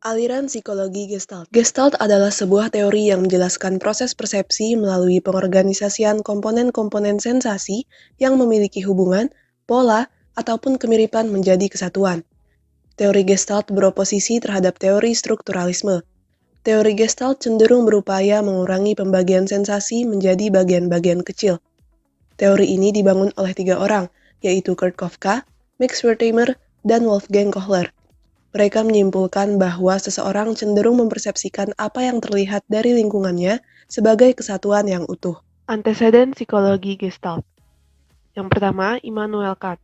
Aliran psikologi Gestalt. Gestalt adalah sebuah teori yang menjelaskan proses persepsi melalui pengorganisasian komponen-komponen sensasi yang memiliki hubungan, pola, ataupun kemiripan menjadi kesatuan. Teori Gestalt beroposisi terhadap teori strukturalisme. Teori Gestalt cenderung berupaya mengurangi pembagian sensasi menjadi bagian-bagian kecil. Teori ini dibangun oleh 3 orang, yaitu Kurt Koffka, Max Wertheimer, dan Wolfgang Kohler. Mereka menyimpulkan bahwa seseorang cenderung mempersepsikan apa yang terlihat dari lingkungannya sebagai kesatuan yang utuh. Anteseden psikologi Gestalt. Yang pertama, Immanuel Kant.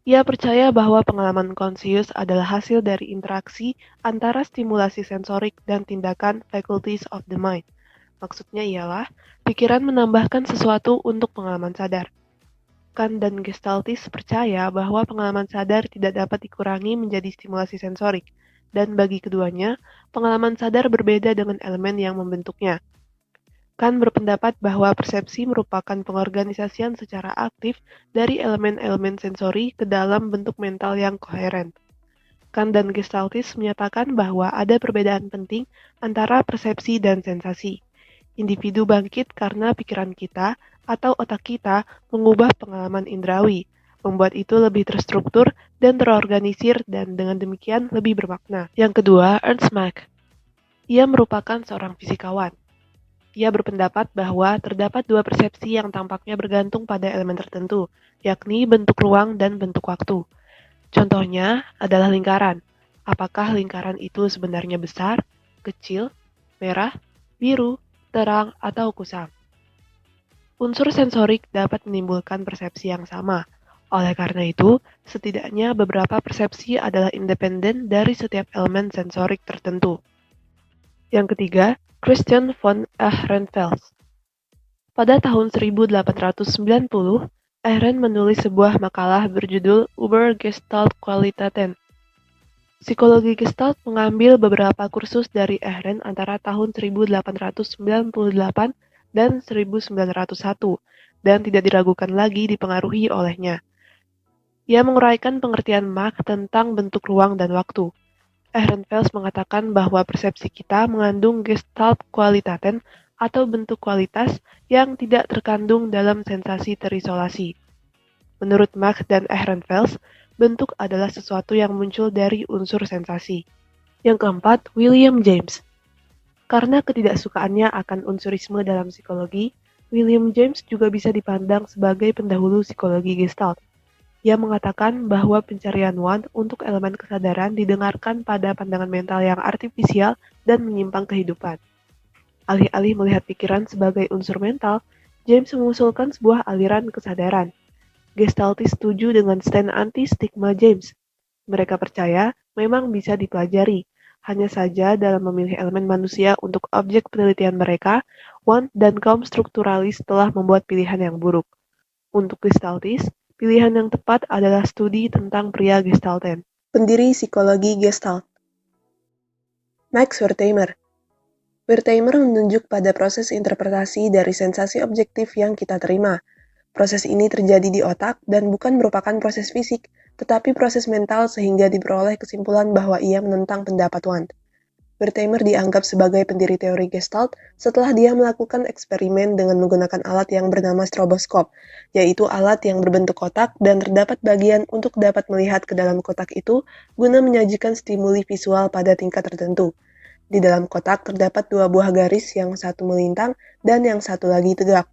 Ia percaya bahwa pengalaman konsius adalah hasil dari interaksi antara stimulasi sensorik dan tindakan faculties of the mind. Maksudnya ialah, pikiran menambahkan sesuatu untuk pengalaman sadar. Kant dan Gestaltis percaya bahwa pengalaman sadar tidak dapat dikurangi menjadi stimulasi sensorik, dan bagi keduanya, pengalaman sadar berbeda dengan elemen yang membentuknya. Kant berpendapat bahwa persepsi merupakan pengorganisasian secara aktif dari elemen-elemen sensori ke dalam bentuk mental yang koheren. Kant dan Gestaltis menyatakan bahwa ada perbedaan penting antara persepsi dan sensasi. Individu bangkit karena pikiran kita atau otak kita mengubah pengalaman indrawi, membuat itu lebih terstruktur dan terorganisir dan dengan demikian lebih bermakna. Yang kedua, Ernst Mach. Ia merupakan seorang fisikawan. Ia berpendapat bahwa terdapat 2 persepsi yang tampaknya bergantung pada elemen tertentu, yakni bentuk ruang dan bentuk waktu. Contohnya adalah lingkaran. Apakah lingkaran itu sebenarnya besar, kecil, merah, biru, terang, atau kusam? Unsur sensorik dapat menimbulkan persepsi yang sama. Oleh karena itu, setidaknya beberapa persepsi adalah independen dari setiap elemen sensorik tertentu. Yang ketiga, Christian von Ehrenfels. Pada tahun 1890, Ehren menulis sebuah makalah berjudul Über Gestaltqualitäten. Psikologi Gestalt mengambil beberapa kursus dari Ehren antara tahun 1898 dan 1901 dan tidak diragukan lagi dipengaruhi olehnya. Ia menguraikan pengertian Mach tentang bentuk ruang dan waktu. Ehrenfels mengatakan bahwa persepsi kita mengandung Gestaltqualitäten atau bentuk kualitas yang tidak terkandung dalam sensasi terisolasi. Menurut Mach dan Ehrenfels, bentuk adalah sesuatu yang muncul dari unsur sensasi. Yang keempat, William James. Karena ketidaksukaannya akan unsurisme dalam psikologi, William James juga bisa dipandang sebagai pendahulu psikologi Gestalt. Ia mengatakan bahwa pencarian want untuk elemen kesadaran didengarkan pada pandangan mental yang artifisial dan menyimpang kehidupan. Alih-alih melihat pikiran sebagai unsur mental, James mengusulkan sebuah aliran kesadaran. Gestaltis setuju dengan stand anti-stigma James. Mereka percaya memang bisa dipelajari, hanya saja dalam memilih elemen manusia untuk objek penelitian mereka, want dan kaum strukturalis telah membuat pilihan yang buruk. Untuk Gestaltis, pilihan yang tepat adalah studi tentang pria Gestalten. Pendiri psikologi Gestalt. Max Wertheimer. Wertheimer menunjuk pada proses interpretasi dari sensasi objektif yang kita terima. Proses ini terjadi di otak dan bukan merupakan proses fisik, tetapi proses mental sehingga diperoleh kesimpulan bahwa ia menentang pendapat Want. Wertheimer dianggap sebagai pendiri teori Gestalt setelah dia melakukan eksperimen dengan menggunakan alat yang bernama stroboskop, yaitu alat yang berbentuk kotak dan terdapat bagian untuk dapat melihat ke dalam kotak itu guna menyajikan stimuli visual pada tingkat tertentu. Di dalam kotak terdapat 2 buah garis, yang satu melintang dan yang satu lagi tegak.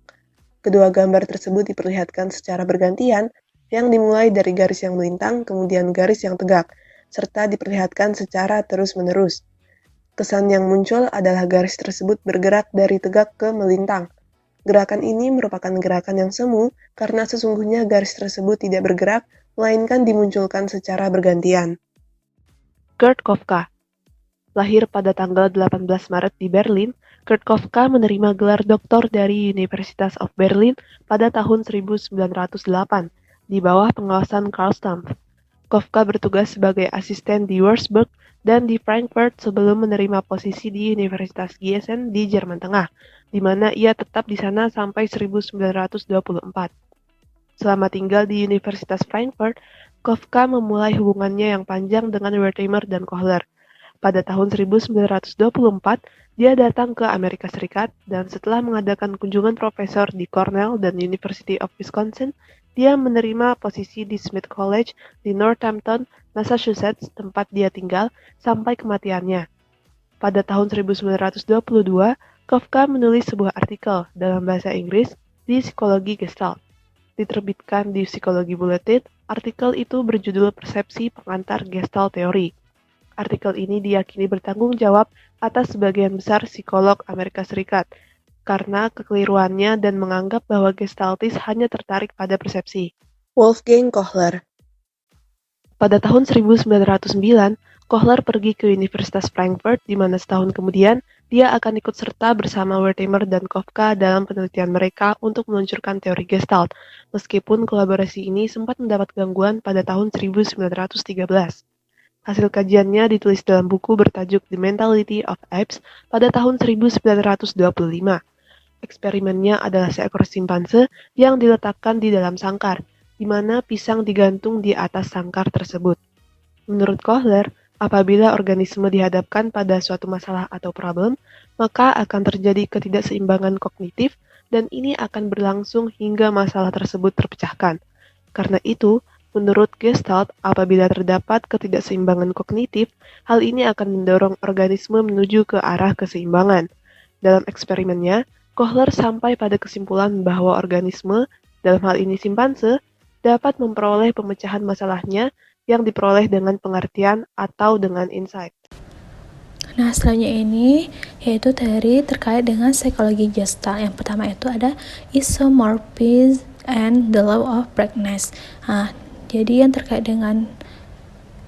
Kedua gambar tersebut diperlihatkan secara bergantian, yang dimulai dari garis yang melintang kemudian garis yang tegak, serta diperlihatkan secara terus-menerus. Kesan yang muncul adalah garis tersebut bergerak dari tegak ke melintang. Gerakan ini merupakan gerakan yang semu karena sesungguhnya garis tersebut tidak bergerak, melainkan dimunculkan secara bergantian. Kurt Koffka. Lahir pada tanggal 18 Maret di Berlin, Kurt Koffka menerima gelar doktor dari Universitas of Berlin pada tahun 1908 di bawah pengawasan Karl Stumpf. Koffka bertugas sebagai asisten di Würzburg dan di Frankfurt sebelum menerima posisi di Universitas Gießen di Jerman Tengah, di mana ia tetap di sana sampai 1924. Selama tinggal di Universitas Frankfurt, Koffka memulai hubungannya yang panjang dengan Wertheimer dan Kohler. Pada tahun 1924, dia datang ke Amerika Serikat dan setelah mengadakan kunjungan profesor di Cornell dan University of Wisconsin, dia menerima posisi di Smith College di Northampton, Massachusetts, tempat dia tinggal sampai kematiannya. Pada tahun 1922, Kafka menulis sebuah artikel dalam bahasa Inggris di Psikologi Gestalt. Diterbitkan di Psikologi Bulletin, artikel itu berjudul Persepsi Pengantar Gestalt Teori. Artikel ini diyakini bertanggung jawab atas sebagian besar psikolog Amerika Serikat karena kekeliruannya dan menganggap bahwa gestaltis hanya tertarik pada persepsi. Wolfgang Kohler. Pada tahun 1909, Kohler pergi ke Universitas Frankfurt di mana setahun kemudian dia akan ikut serta bersama Wertheimer dan Kafka dalam penelitian mereka untuk meluncurkan teori Gestalt, meskipun kolaborasi ini sempat mendapat gangguan pada tahun 1913. Hasil kajiannya ditulis dalam buku bertajuk The Mentality of Apes pada tahun 1925. Eksperimennya adalah seekor simpanse yang diletakkan di dalam sangkar, di mana pisang digantung di atas sangkar tersebut. Menurut Kohler, apabila organisme dihadapkan pada suatu masalah atau problem, maka akan terjadi ketidakseimbangan kognitif dan ini akan berlangsung hingga masalah tersebut terpecahkan. Karena itu, menurut Gestalt, apabila terdapat ketidakseimbangan kognitif, hal ini akan mendorong organisme menuju ke arah keseimbangan. Dalam eksperimennya, Kohler sampai pada kesimpulan bahwa organisme, dalam hal ini simpanse, dapat memperoleh pemecahan masalahnya yang diperoleh dengan pengertian atau dengan insight. Nah, selanjutnya ini yaitu teori terkait dengan psikologi Gestalt. Yang pertama itu ada isomorphism and the law of vagueness. Nah, jadi yang terkait dengan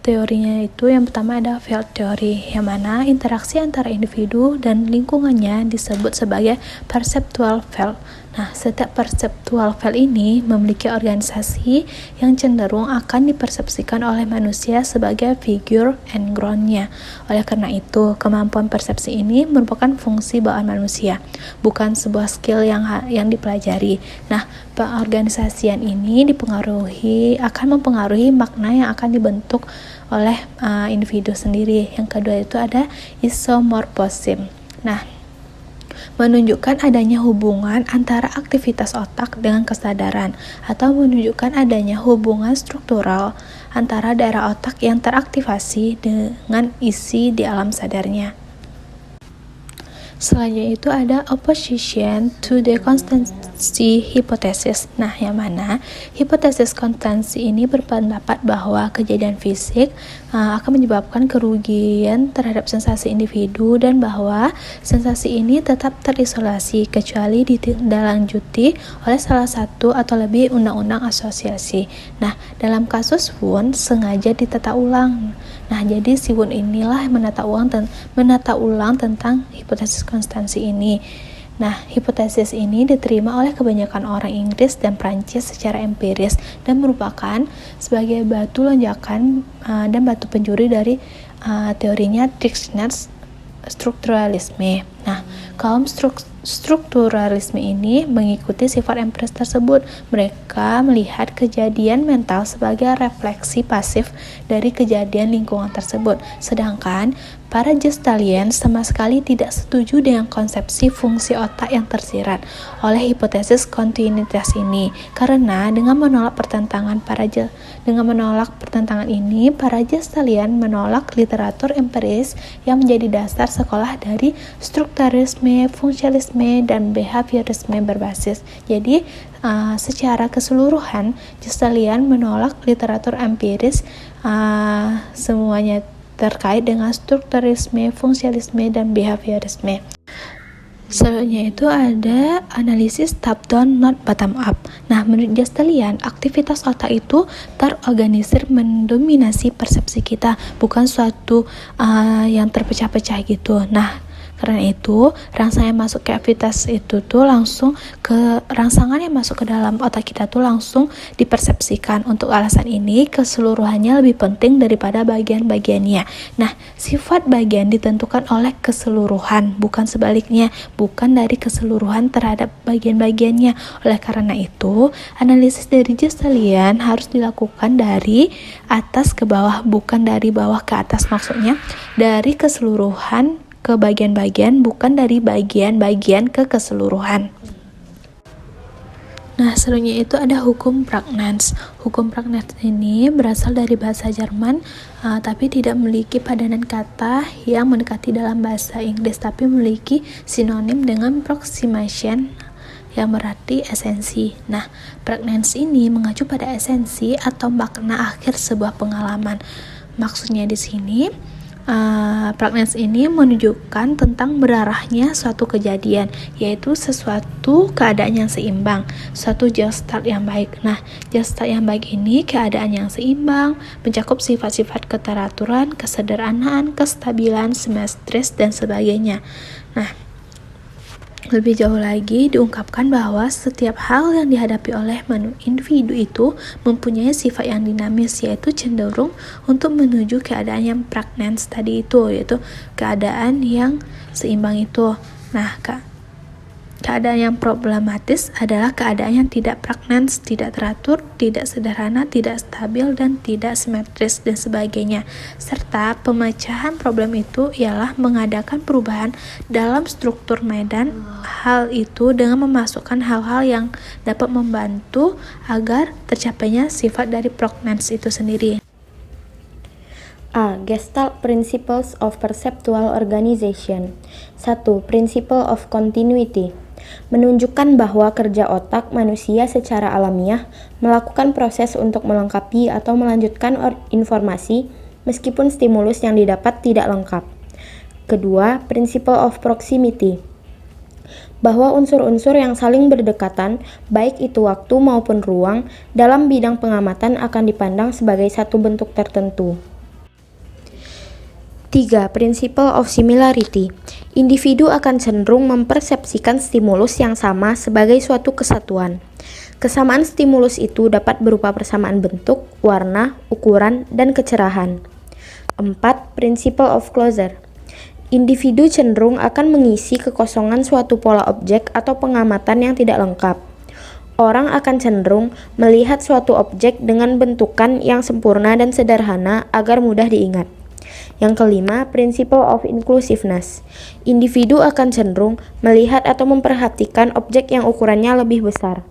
teorinya itu yang pertama ada field theory, yang mana interaksi antara individu dan lingkungannya disebut sebagai perceptual field. Nah, setiap perceptual field ini memiliki organisasi yang cenderung akan dipersepsikan oleh manusia sebagai figure and ground-nya. Oleh karena itu, kemampuan persepsi ini merupakan fungsi bawaan manusia, bukan sebuah skill yang dipelajari. Nah, pengorganisasian ini akan mempengaruhi makna yang akan dibentuk oleh individu sendiri. Yang kedua itu ada isomorphism. Nah, menunjukkan adanya hubungan antara aktivitas otak dengan kesadaran, atau menunjukkan adanya hubungan struktural antara daerah otak yang teraktivasi dengan isi di alam sadarnya. Selanjutnya itu ada opposition to the constancy hypothesis. Nah, yang mana hipotesis konstansi ini berpendapat bahwa kejadian fisik akan menyebabkan kerugian terhadap sensasi individu dan bahwa sensasi ini tetap terisolasi kecuali ditindaklanjuti oleh salah satu atau lebih undang-undang asosiasi. Nah, dalam kasus Wundt sengaja ditata ulang. Nah, jadi si Wundt inilah menata ulang tentang hipotesis konstansi ini. Nah, hipotesis ini diterima oleh kebanyakan orang Inggris dan Prancis secara empiris dan merupakan sebagai batu lonjakan dan batu penjuri dari teorinya Teixeir's strukturalisme. Nah, kaum strukturalisme ini mengikuti sifat empiris tersebut. Mereka melihat kejadian mental sebagai refleksi pasif dari kejadian lingkungan tersebut. Sedangkan para Gestaltian sama sekali tidak setuju dengan konsepsi fungsi otak yang tersirat oleh hipotesis kontinuitas ini. Karena dengan menolak pertentangan ini, para Gestaltian menolak literatur empiris yang menjadi dasar sekolah dari strukturalisme, fungsionalisme, dan behaviorisme berbasis. Jadi, secara keseluruhan, Gestaltian menolak literatur empiris semuanya terkait dengan strukturalisme, fungsionalisme, dan behaviorisme. Selanjutnya itu ada analisis top down not bottom up. Nah, menurut Gestaltian, aktivitas otak itu terorganisir mendominasi persepsi kita, bukan suatu yang terpecah-pecah gitu. Nah, Karena itu, rangsangan yang masuk ke aktivitas itu tuh langsung ke rangsangan yang masuk ke dalam otak kita tuh langsung dipersepsikan. Untuk alasan ini, keseluruhannya lebih penting daripada bagian-bagiannya. Nah, sifat bagian ditentukan oleh keseluruhan, bukan sebaliknya, bukan dari keseluruhan terhadap bagian-bagiannya. Oleh karena itu, analisis dari Gestalian harus dilakukan dari atas ke bawah, bukan dari bawah ke atas. Maksudnya, dari keseluruhan ke bagian-bagian, bukan dari bagian-bagian ke keseluruhan. Nah, selanjutnya itu ada hukum Prägnanz. Hukum Prägnanz ini berasal dari bahasa Jerman, tapi tidak memiliki padanan kata yang mendekati dalam bahasa Inggris, tapi memiliki sinonim dengan Proximation, yang berarti esensi. Nah, Prägnanz ini mengacu pada esensi atau makna akhir sebuah pengalaman. Maksudnya di sini, Prägnanz ini menunjukkan tentang berarahnya suatu kejadian, yaitu sesuatu keadaan yang seimbang, suatu gestalt yang baik. Nah, gestalt yang baik ini keadaan yang seimbang, mencakup sifat-sifat keteraturan, kesederhanaan, kestabilan, simetris, dan sebagainya. Nah, lebih jauh lagi diungkapkan bahwa setiap hal yang dihadapi oleh individu itu mempunyai sifat yang dinamis, yaitu cenderung untuk menuju keadaan yang Prägnanz tadi itu, yaitu keadaan yang seimbang itu. Nah, keadaan yang problematis adalah keadaan yang tidak Prägnanz, tidak teratur, tidak sederhana, tidak stabil, dan tidak simetris, dan sebagainya. Serta pemecahan problem itu ialah mengadakan perubahan dalam struktur medan hal itu dengan memasukkan hal-hal yang dapat membantu agar tercapainya sifat dari Prägnanz itu sendiri. A. Gestalt Principles of Perceptual Organization. 1. Principle of Continuity. Menunjukkan bahwa kerja otak manusia secara alamiah melakukan proses untuk melengkapi atau melanjutkan informasi meskipun stimulus yang didapat tidak lengkap. Kedua, Principle of Proximity. Bahwa unsur-unsur yang saling berdekatan, baik itu waktu maupun ruang, dalam bidang pengamatan akan dipandang sebagai satu bentuk tertentu. 3. Principle of Similarity. Individu akan cenderung mempersepsikan stimulus yang sama sebagai suatu kesatuan. Kesamaan stimulus itu dapat berupa persamaan bentuk, warna, ukuran, dan kecerahan. 4. Principle of Closure. Individu cenderung akan mengisi kekosongan suatu pola objek atau pengamatan yang tidak lengkap. Orang akan cenderung melihat suatu objek dengan bentukan yang sempurna dan sederhana agar mudah diingat. Yang kelima, Principle of Inclusiveness. Individu akan cenderung melihat atau memperhatikan objek yang ukurannya lebih besar.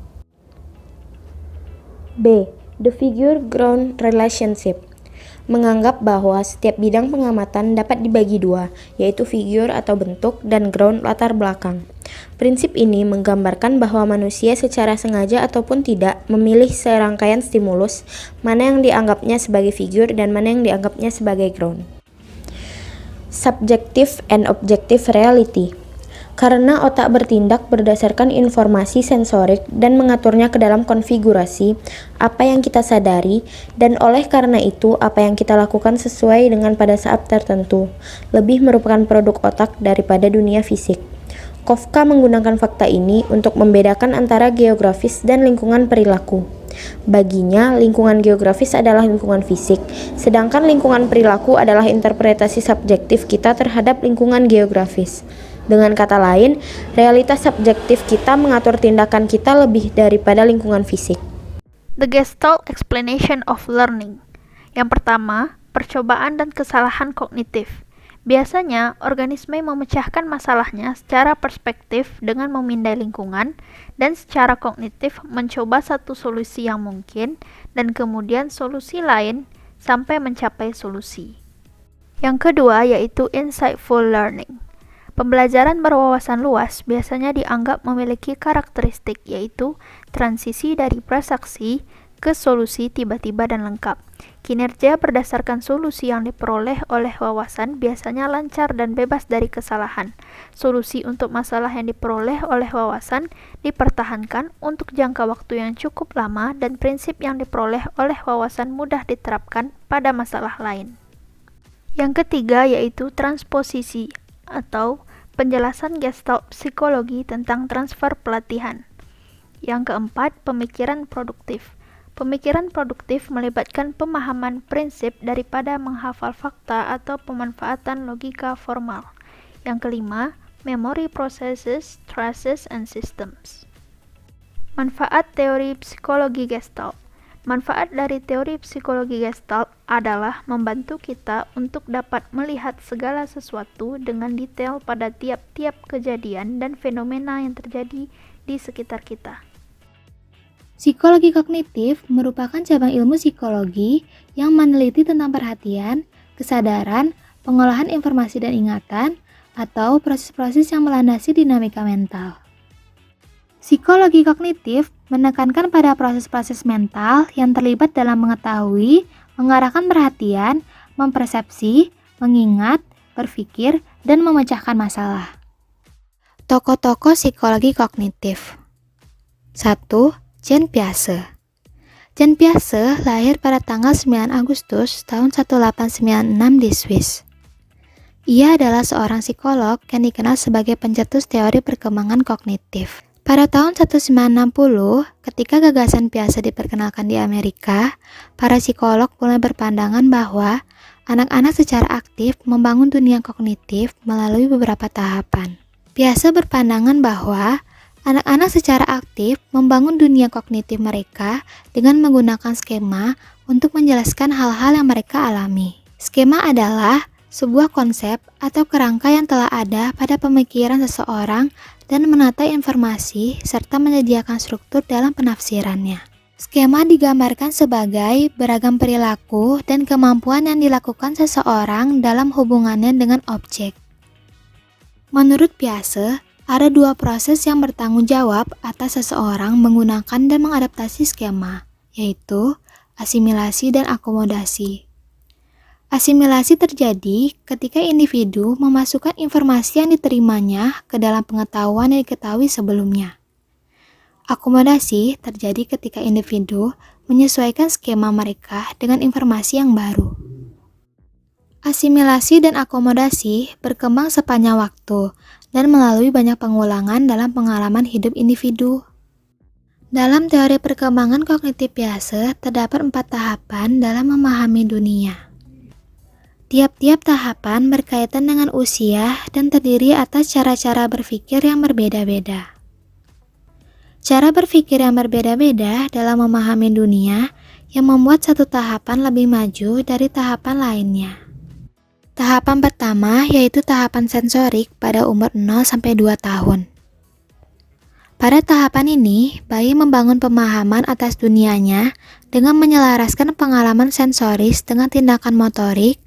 B. The Figure-Ground Relationship. Menganggap bahwa setiap bidang pengamatan dapat dibagi dua, yaitu figure atau bentuk dan ground latar belakang. Prinsip ini menggambarkan bahwa manusia secara sengaja ataupun tidak memilih serangkaian stimulus, mana yang dianggapnya sebagai figure dan mana yang dianggapnya sebagai ground. Subjective and Objective Reality. Karena otak bertindak berdasarkan informasi sensorik dan mengaturnya ke dalam konfigurasi apa yang kita sadari, dan oleh karena itu apa yang kita lakukan sesuai dengan pada saat tertentu, lebih merupakan produk otak daripada dunia fisik. Kafka menggunakan fakta ini untuk membedakan antara geografis dan lingkungan perilaku. Baginya, lingkungan geografis adalah lingkungan fisik, sedangkan lingkungan perilaku adalah interpretasi subjektif kita terhadap lingkungan geografis. Dengan kata lain, realitas subjektif kita mengatur tindakan kita lebih daripada lingkungan fisik. The Gestalt Explanation of Learning. Yang pertama, percobaan dan kesalahan kognitif. Biasanya, organisme memecahkan masalahnya secara perspektif dengan memindai lingkungan, dan secara kognitif mencoba satu solusi yang mungkin, dan kemudian solusi lain sampai mencapai solusi. Yang kedua yaitu insightful learning. Pembelajaran berwawasan luas biasanya dianggap memiliki karakteristik, yaitu transisi dari prasaksi ke solusi tiba-tiba dan lengkap. Kinerja berdasarkan solusi yang diperoleh oleh wawasan biasanya lancar dan bebas dari kesalahan. Solusi untuk masalah yang diperoleh oleh wawasan dipertahankan untuk jangka waktu yang cukup lama, dan prinsip yang diperoleh oleh wawasan mudah diterapkan pada masalah lain. Yang ketiga yaitu transposisi atau penjelasan Gestalt psikologi tentang transfer pelatihan. Yang keempat, pemikiran produktif. Pemikiran produktif melibatkan pemahaman prinsip daripada menghafal fakta atau pemanfaatan logika formal. Yang kelima, memory processes, traces, and systems. Manfaat teori psikologi Gestalt. Manfaat dari teori psikologi Gestalt adalah membantu kita untuk dapat melihat segala sesuatu dengan detail pada tiap-tiap kejadian dan fenomena yang terjadi di sekitar kita. Psikologi kognitif merupakan cabang ilmu psikologi yang meneliti tentang perhatian, kesadaran, pengolahan informasi dan ingatan, atau proses-proses yang melandasi dinamika mental. Psikologi kognitif menekankan pada proses-proses mental yang terlibat dalam mengetahui, mengarahkan perhatian, mempersepsi, mengingat, berpikir, dan memecahkan masalah. Tokoh-tokoh psikologi kognitif. 1. Jean Piaget. Jean Piaget lahir pada tanggal 9 Agustus tahun 1896 di Swiss. Ia adalah seorang psikolog yang dikenal sebagai pencetus teori perkembangan kognitif. Pada tahun 1960, ketika gagasan Piaget diperkenalkan di Amerika, para psikolog mulai berpandangan bahwa anak-anak secara aktif membangun dunia kognitif melalui beberapa tahapan. Piaget berpandangan bahwa anak-anak secara aktif membangun dunia kognitif mereka dengan menggunakan skema untuk menjelaskan hal-hal yang mereka alami. Skema adalah sebuah konsep atau kerangka yang telah ada pada pemikiran seseorang dan menata informasi serta menyediakan struktur dalam penafsirannya. Skema digambarkan sebagai beragam perilaku dan kemampuan yang dilakukan seseorang dalam hubungannya dengan objek. Menurut Piaget, ada dua proses yang bertanggung jawab atas seseorang menggunakan dan mengadaptasi skema, yaitu asimilasi dan akomodasi. Asimilasi terjadi ketika individu memasukkan informasi yang diterimanya ke dalam pengetahuan yang diketahui sebelumnya. Akomodasi terjadi ketika individu menyesuaikan skema mereka dengan informasi yang baru. Asimilasi dan akomodasi berkembang sepanjang waktu dan melalui banyak pengulangan dalam pengalaman hidup individu. Dalam teori perkembangan kognitif Piaget, terdapat 4 tahapan dalam memahami dunia. Tiap-tiap tahapan berkaitan dengan usia dan terdiri atas cara-cara berpikir yang berbeda-beda. Cara berpikir yang berbeda-beda dalam memahami dunia yang membuat satu tahapan lebih maju dari tahapan lainnya. Tahapan pertama yaitu tahapan sensorik pada umur 0-2 tahun. Pada tahapan ini, bayi membangun pemahaman atas dunianya dengan menyelaraskan pengalaman sensoris dengan tindakan motorik,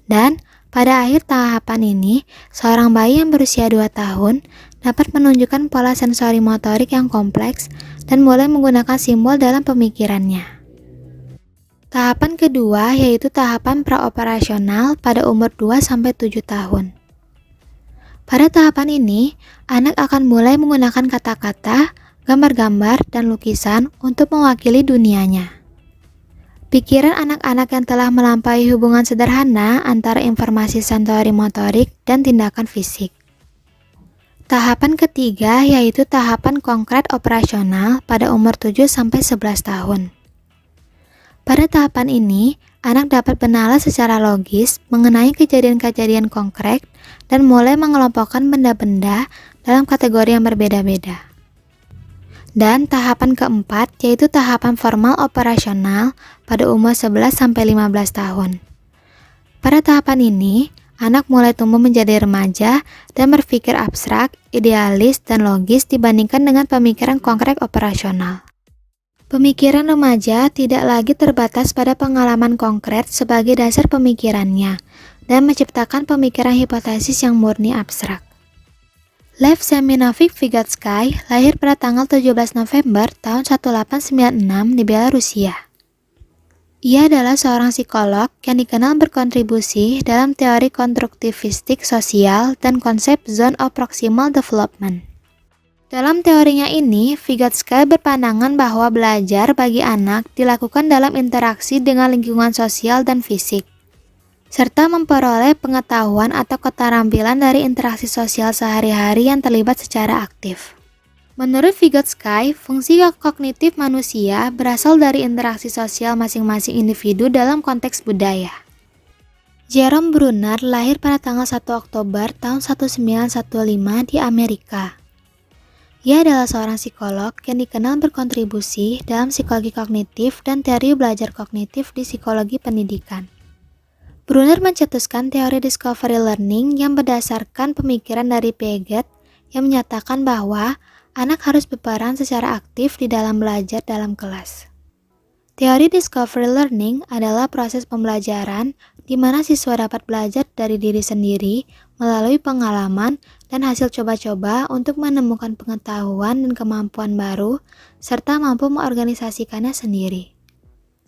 dan pada akhir tahapan ini, seorang bayi yang berusia 2 tahun dapat menunjukkan pola sensori motorik yang kompleks dan mulai menggunakan simbol dalam pemikirannya. Tahapan kedua yaitu tahapan praoperasional pada umur 2-7 tahun. Pada tahapan ini, anak akan mulai menggunakan kata-kata, gambar-gambar, dan lukisan untuk mewakili dunianya. Pikiran anak-anak yang telah melampaui hubungan sederhana antara informasi sensori motorik dan tindakan fisik. Tahapan ketiga yaitu tahapan konkret operasional pada umur 7-11 tahun. Pada tahapan ini, anak dapat bernalar secara logis mengenai kejadian-kejadian konkret dan mulai mengelompokkan benda-benda dalam kategori yang berbeda-beda. Dan tahapan keempat yaitu tahapan formal operasional pada umur 11-15 tahun. Pada tahapan ini, anak mulai tumbuh menjadi remaja dan berpikir abstrak, idealis, dan logis dibandingkan dengan pemikiran konkret operasional. Pemikiran remaja tidak lagi terbatas pada pengalaman konkret sebagai dasar pemikirannya dan menciptakan pemikiran hipotesis yang murni abstrak. Lev Semyonovich Vygotsky lahir pada tanggal 17 November tahun 1896 di Belarusia. Ia adalah seorang psikolog yang dikenal berkontribusi dalam teori konstruktivistik sosial dan konsep zone of proximal development. Dalam teorinya ini, Vygotsky berpandangan bahwa belajar bagi anak dilakukan dalam interaksi dengan lingkungan sosial dan fisik. serta memperoleh pengetahuan atau keterampilan dari interaksi sosial sehari-hari yang terlibat secara aktif. Menurut Vygotsky, fungsi kognitif manusia berasal dari interaksi sosial masing-masing individu dalam konteks budaya. Jerome Bruner lahir pada tanggal 1 Oktober tahun 1915 di Amerika. Ia adalah seorang psikolog yang dikenal berkontribusi dalam psikologi kognitif dan teori belajar kognitif di psikologi pendidikan. Bruner mencetuskan teori discovery learning yang berdasarkan pemikiran dari Piaget yang menyatakan bahwa anak harus berperan secara aktif di dalam belajar dalam kelas. Teori discovery learning adalah proses pembelajaran di mana siswa dapat belajar dari diri sendiri melalui pengalaman dan hasil coba-coba untuk menemukan pengetahuan dan kemampuan baru, serta mampu mengorganisasikannya sendiri.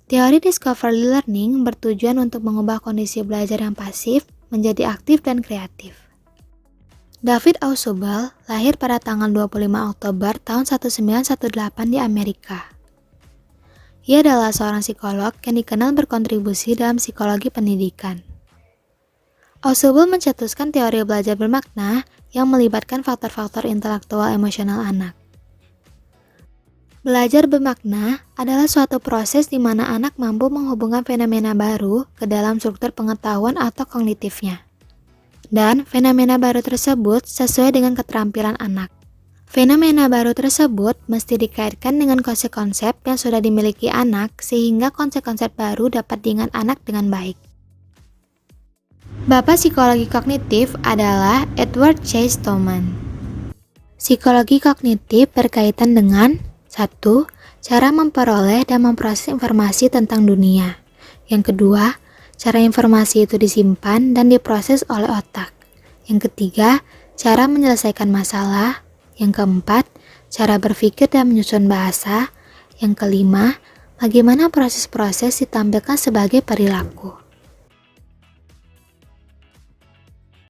Teori discovery learning bertujuan untuk mengubah kondisi belajar yang pasif menjadi aktif dan kreatif. David Ausubel lahir pada tanggal 25 Oktober tahun 1918 di Amerika. Ia adalah seorang psikolog yang dikenal berkontribusi dalam psikologi pendidikan. Ausubel mencetuskan teori belajar bermakna yang melibatkan faktor-faktor intelektual emosional anak. Belajar bermakna adalah suatu proses di mana anak mampu menghubungkan fenomena baru ke dalam struktur pengetahuan atau kognitifnya. Dan fenomena baru tersebut sesuai dengan keterampilan anak. Fenomena baru tersebut mesti dikaitkan dengan konsep-konsep yang sudah dimiliki anak sehingga konsep-konsep baru dapat diingat anak dengan baik. Bapak psikologi kognitif adalah Edward Chase Thoman. Psikologi kognitif berkaitan dengan 1. Cara memperoleh dan memproses informasi tentang dunia. Yang kedua, cara informasi itu disimpan dan diproses oleh otak. Yang ketiga, cara menyelesaikan masalah. Yang keempat, cara berpikir dan menyusun bahasa. Yang kelima, bagaimana proses-proses ditampilkan sebagai perilaku.